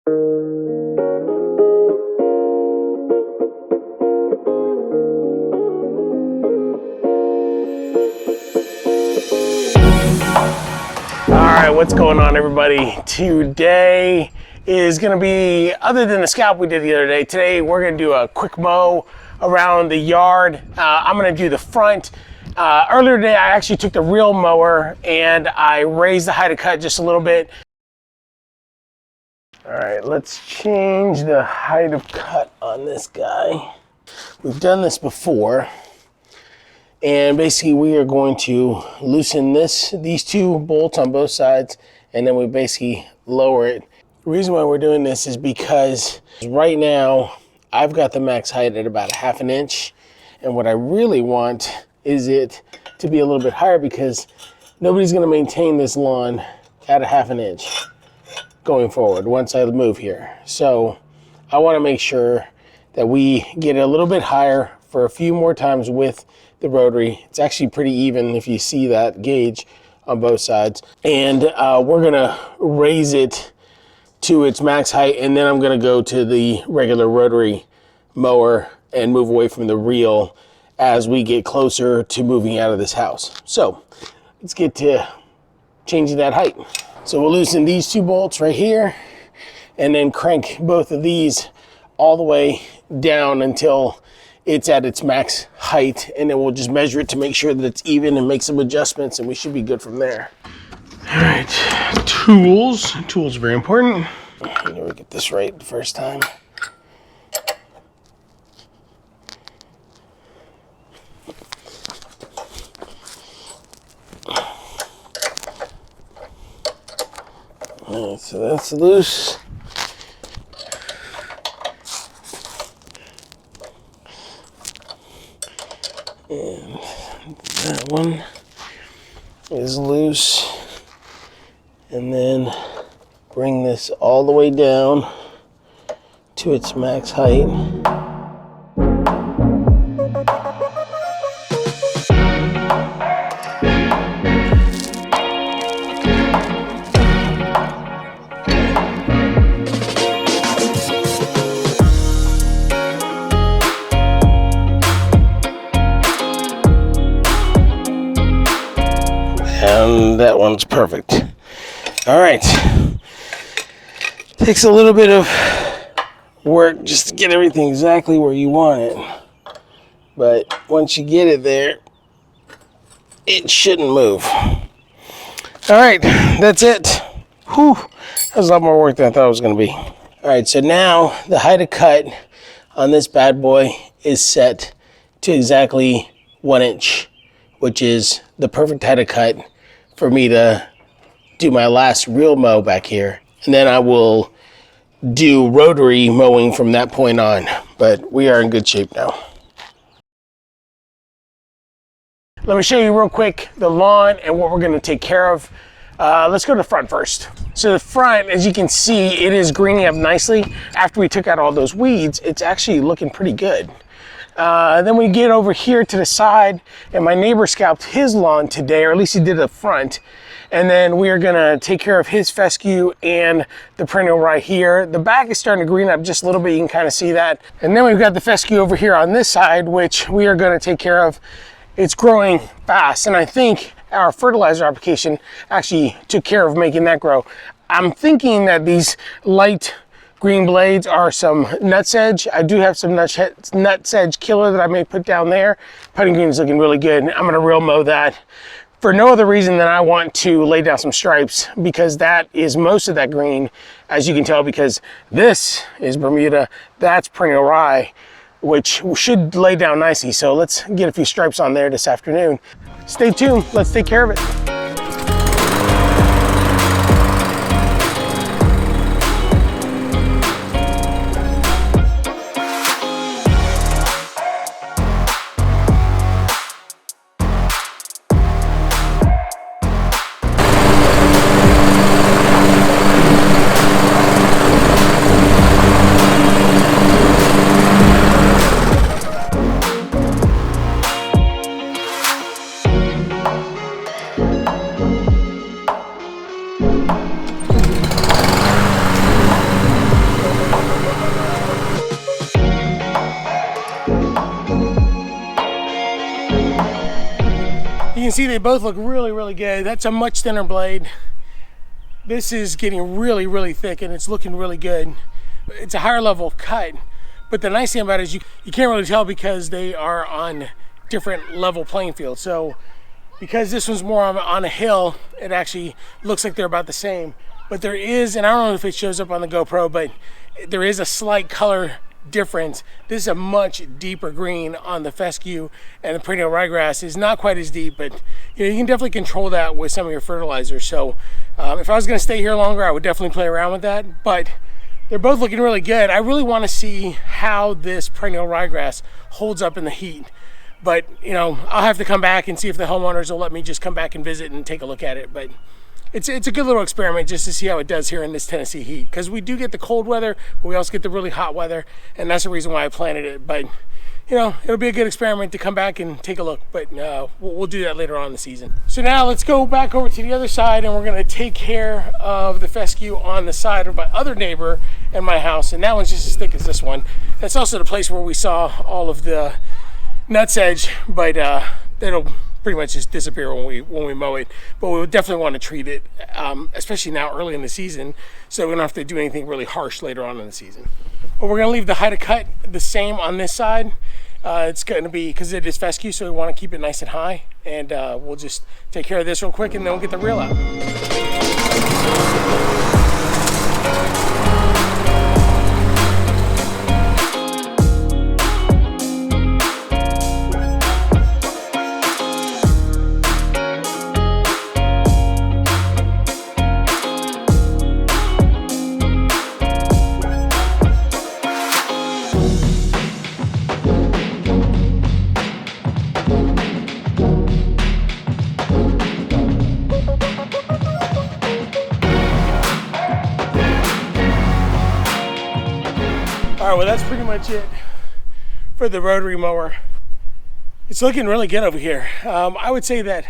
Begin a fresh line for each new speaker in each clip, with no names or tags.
Alright, what's going on, everybody? Today is going to be, other than the scalp we did the other day, today we're going to do a quick mow around the yard. I'm going to do the front. Earlier today I actually took the reel mower and I raised the height of cut just a little bit. Alright, let's change the height of cut on this guy. We've done this before. And basically we are going to loosen these two bolts on both sides, and then we basically lower it. The reason why we're doing this is because right now I've got the max height at about 1/2 inch, and what I really want is it to be a little bit higher because nobody's going to maintain this lawn at 1/2 inch going forward once I move here. So I want to make sure that we get it a little bit higher for a few more times with the rotary. It's actually pretty even if you see that gauge on both sides. And we're gonna raise it to its max height, and then I'm gonna go to the regular rotary mower and move away from the reel as we get closer to moving out of this house. So let's get to changing that height. So we'll loosen these two bolts right here and then crank both of these all the way down until it's at its max height, and then we'll just measure it to make sure that it's even and make some adjustments, and we should be good from there. All right, tools. Tools are very important. Let me get this right the first time. All right, so that's loose. And that one is loose. And then bring this all the way down to its max height. And that one's perfect. All right. Takes a little bit of work just to get everything exactly where you want it. But once you get it there, it shouldn't move. All right, that's it. Whew, that was a lot more work than I thought it was going to be. All right, so now the height of cut on this bad boy is set to exactly 1 inch, which is the perfect height of cut for me to do my last real mow back here. And then I will do rotary mowing from that point on. But we are in good shape now. Let me show you real quick the lawn and what we're going to take care of. Let's go to the front first. So the front, as you can see, it is greening up nicely. After we took out all those weeds, it's actually looking pretty good. Then we get over here to the side, and my neighbor scalped his lawn today, or at least he did the front. And then we are gonna take care of his fescue and the perennial right here. The back is starting to green up just a little bit, you can kind of see that. And then we've got the fescue over here on this side, which we are gonna take care of. It's growing fast, and I think our fertilizer application actually took care of making that grow. I'm thinking that these light green blades are some nutsedge. I do have some nutsedge killer that I may put down there. Putting green is looking really good. I'm gonna real mow that for no other reason than I want to lay down some stripes, because that is most of that green, as you can tell, because this is Bermuda, that's perennial rye, which should lay down nicely. So let's get a few stripes on there this afternoon. Stay tuned, let's take care of it. can see they both look really, really good. That's a much thinner blade. This is getting really, really thick and it's looking really good. It's a higher level of cut, but the nice thing about it is you can't really tell because they are on different level playing fields. So because this one's more on a hill, it actually looks like they're about the same. But there is, and I don't know if it shows up on the GoPro, but there is a slight color difference. This is a much deeper green on the fescue, and the perennial ryegrass is not quite as deep, but you can definitely control that with some of your fertilizers. So if I was going to stay here longer, I would definitely play around with that. But they're both looking really good. I really want to see how this perennial ryegrass holds up in the heat. But I'll have to come back and see if the homeowners will let me just come back and visit and take a look at it. But it's a good little experiment just to see how it does here in this Tennessee heat, because we do get the cold weather, but we also get the really hot weather, and that's the reason why I planted it. But it'll be a good experiment to come back and take a look, but we'll do that later on in the season. So now let's go back over to the other side, and we're going to take care of the fescue on the side of my other neighbor and my house, and that one's just as thick as this one. That's also the place where we saw all of the nutsedge, but that'll pretty much just disappear when we mow it. But we would definitely want to treat it, especially now early in the season, so we don't have to do anything really harsh later on in the season. But we're going to leave the height of cut the same on this side. It's going to be, because it is fescue, so we want to keep it nice and high. And we'll just take care of this real quick, and then we'll get the reel out. All right, well, that's pretty much it for the rotary mower. It's looking really good over here. I would say that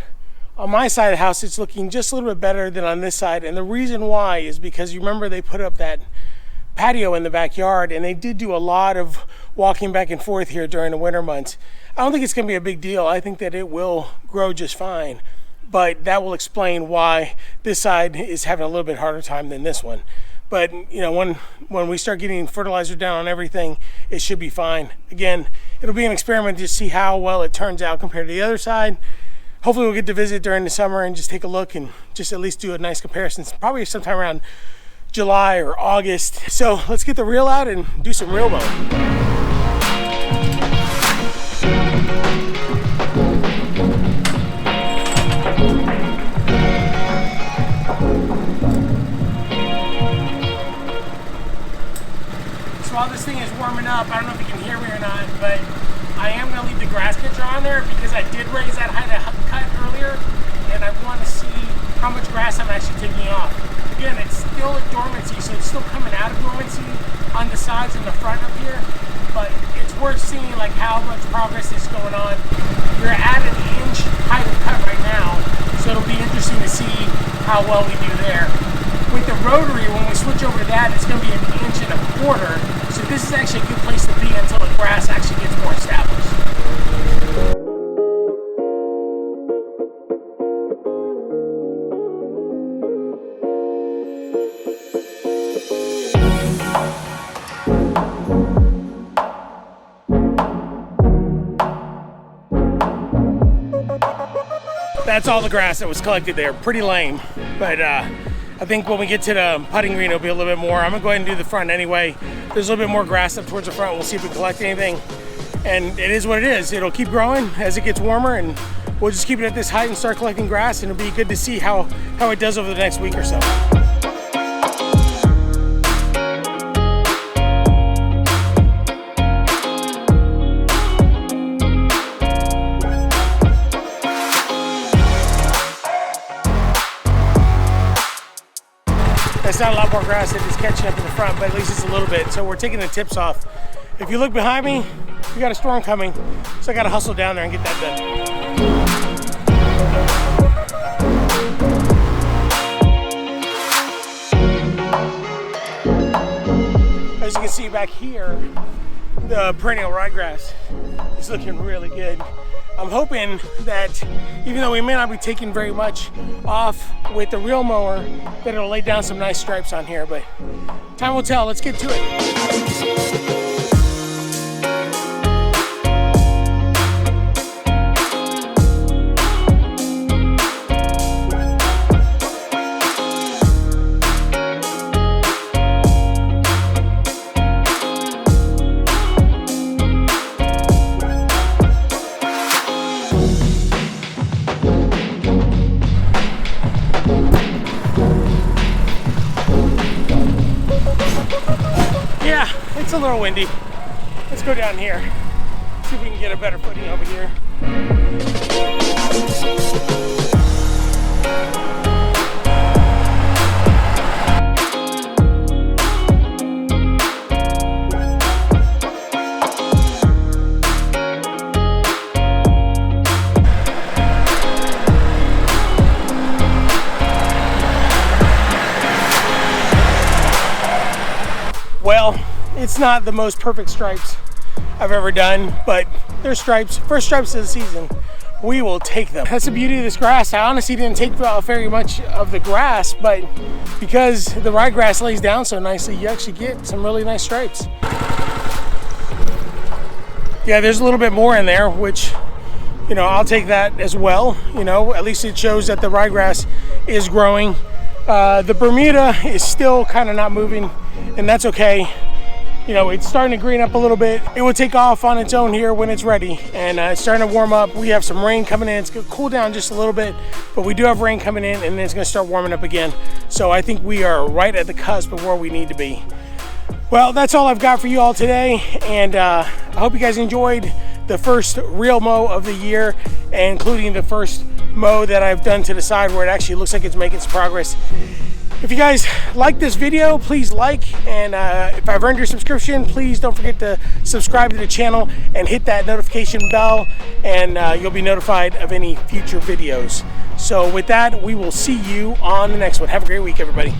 on my side of the house, it's looking just a little bit better than on this side. And the reason why is because you remember they put up that patio in the backyard, and they did do a lot of walking back and forth here during the winter months. I don't think it's gonna be a big deal. I think that it will grow just fine, but that will explain why this side is having a little bit harder time than this one. But when we start getting fertilizer down on everything, it should be fine. Again, it'll be an experiment to see how well it turns out compared to the other side. Hopefully we'll get to visit during the summer and just take a look and just at least do a nice comparison. Probably sometime around July or August. So let's get the reel out and do some reel mowing. While this thing is warming up, I don't know if you can hear me or not, but I am going to leave the grass catcher on there because I did raise that height of cut earlier, and I want to see how much grass I'm actually taking off. Again, it's still at dormancy, so it's still coming out of dormancy on the sides and the front up here, but it's worth seeing like how much progress is going on. We're at an inch height of cut right now, so it'll be interesting to see how well we do there. With the rotary, when we switch over to that, it's going to be 1.25 inches. So this is actually a good place to be until the grass actually gets more established. That's all the grass that was collected there. Pretty lame, but I think when we get to the putting green, it'll be a little bit more. I'm gonna go ahead and do the front anyway. There's a little bit more grass up towards the front. We'll see if we collect anything. And it is what it is. It'll keep growing as it gets warmer, and we'll just keep it at this height and start collecting grass, and it'll be good to see how it does over the next week or so. It's not a lot more grass that is catching up in the front, but at least it's a little bit. So we're taking the tips off. If you look behind me, we got a storm coming, so I got to hustle down there and get that done. As you can see back here, the perennial ryegrass is looking really good. I'm hoping that even though we may not be taking very much off with the real mower, that it'll lay down some nice stripes on here, but time will tell. Let's get to it. Yeah, it's a little windy. Let's go down here, see if we can get a better footing over here. Well, it's not the most perfect stripes I've ever done, but they're stripes. First stripes of the season. We will take them. That's the beauty of this grass. I honestly didn't take very much of the grass, but because the ryegrass lays down so nicely, you actually get some really nice stripes. Yeah, there's a little bit more in there, which, you know, I'll take that as well. You know, at least it shows that the ryegrass is growing. The Bermuda is still kind of not moving, and that's okay. You know, it's starting to green up a little bit. It will take off on its own here when it's ready, and it's starting to warm up. We have some rain coming in. It's going to cool down just a little bit, but we do have rain coming in, and then it's going to start warming up again. So I think we are right at the cusp of where we need to be. Well, that's all I've got for you all today, and I hope you guys enjoyed the first real mow of the year, including the first mow that I've done to the side where it actually looks like it's making some progress. If you guys like this video, please like, and if I've earned your subscription, please don't forget to subscribe to the channel and hit that notification bell, and you'll be notified of any future videos. So with that, we will see you on the next one. Have a great week, everybody.